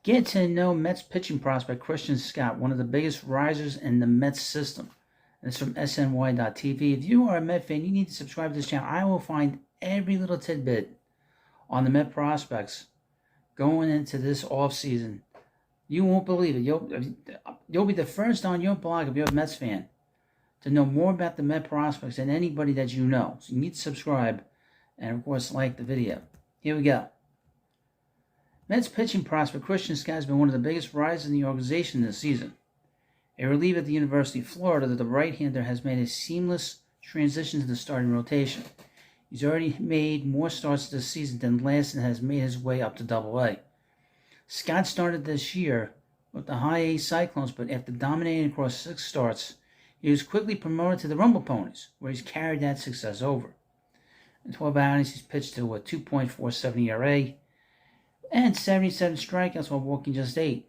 Get to know Mets pitching prospect Christian Scott, one of the biggest risers in the Mets system. And it's from SNY.TV. If you are a Met fan, you need to subscribe to this channel. I will find every little tidbit on the Met prospects going into this offseason. You won't believe it. You'll be the first on your blog if you're a Mets fan to know more about the Met prospects than anybody that you know. So you need to subscribe and, of course, like the video. Here we go. Mets pitching prospect Christian Scott has been one of the biggest rises in the organization this season. A reliever at the University of Florida, the right-hander has made a seamless transition to the starting rotation. He's already made more starts this season than last and has made his way up to Double-A. Scott started this year with the High A Cyclones, but after dominating across 6 starts, he was quickly promoted to the Rumble Ponies, where he's carried that success over. In 12 outings, he's pitched to a 2.47 ERA and 77 strikeouts while walking just 8.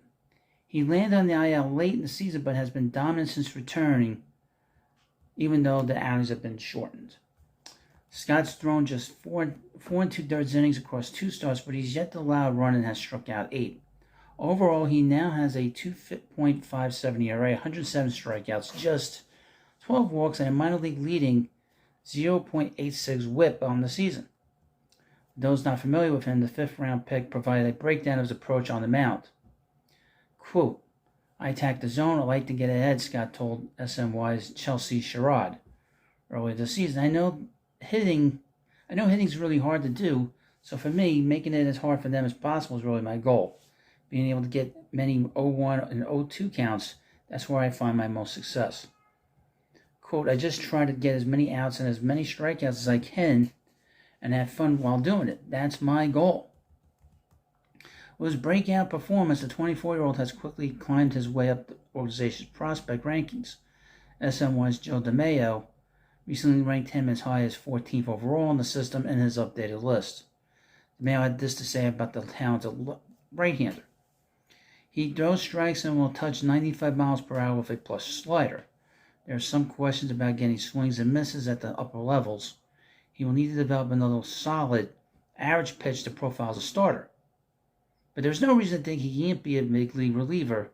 He landed on the IL late in the season, but has been dominant since returning, even though the outings have been shortened. Scott's thrown just 4 2/3 innings across 2 starts, but he's yet to allow a run and has struck out 8. Overall, he now has a 2.57 ERA, 107 strikeouts, just 12 walks, and a minor league leading 0.86 WHIP on the season. For those not familiar with him, the 5th-round pick provided a breakdown of his approach on the mound. Quote, "I attack the zone. I like to get ahead," Scott told SNY's Chelsea Sherrod earlier this season. I know hitting's really hard to do, so for me, making it as hard for them as possible is really my goal. Being able to get many 0-1 and 0-2 counts, that's where I find my most success. Quote, "I just try to get as many outs and as many strikeouts as I can and have fun while doing it. That's my goal." With his breakout performance, the 24-year-old has quickly climbed his way up the organization's prospect rankings. SNY's Joe DeMaio recently ranked him as high as 14th overall in the system in his updated list. DeMaio had this to say about the talented right-hander. "He throws strikes and will touch 95 miles per hour with a plus slider. There are some questions about getting swings and misses at the upper levels. He will need to develop another solid, average pitch to profile as a starter. But there's no reason to think he can't be a big league reliever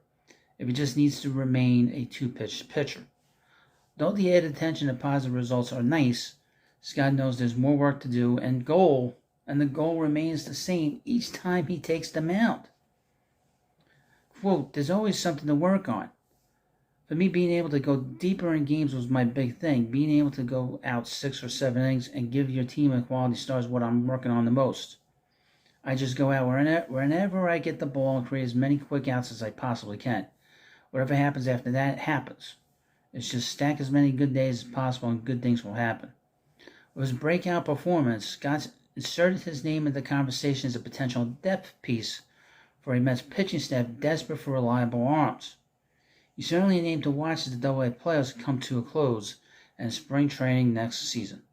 if he just needs to remain a 2-pitch pitcher. Though the added attention and positive results are nice, Scott knows there's more work to do and the goal remains the same each time he takes the mound. Quote, "There's always something to work on. For me, being able to go deeper in games was my big thing. Being able to go out 6 or 7 innings and give your team a quality start is what I'm working on the most. I just go out whenever I get the ball and create as many quick outs as I possibly can. Whatever happens after that, happens. It's just stack as many good days as possible and good things will happen." With his breakout performance, Scott inserted his name in the conversation as a potential depth piece for a Mets pitching staff desperate for reliable arms. He's certainly a name to watch as the Double-A playoffs come to a close and spring training next season.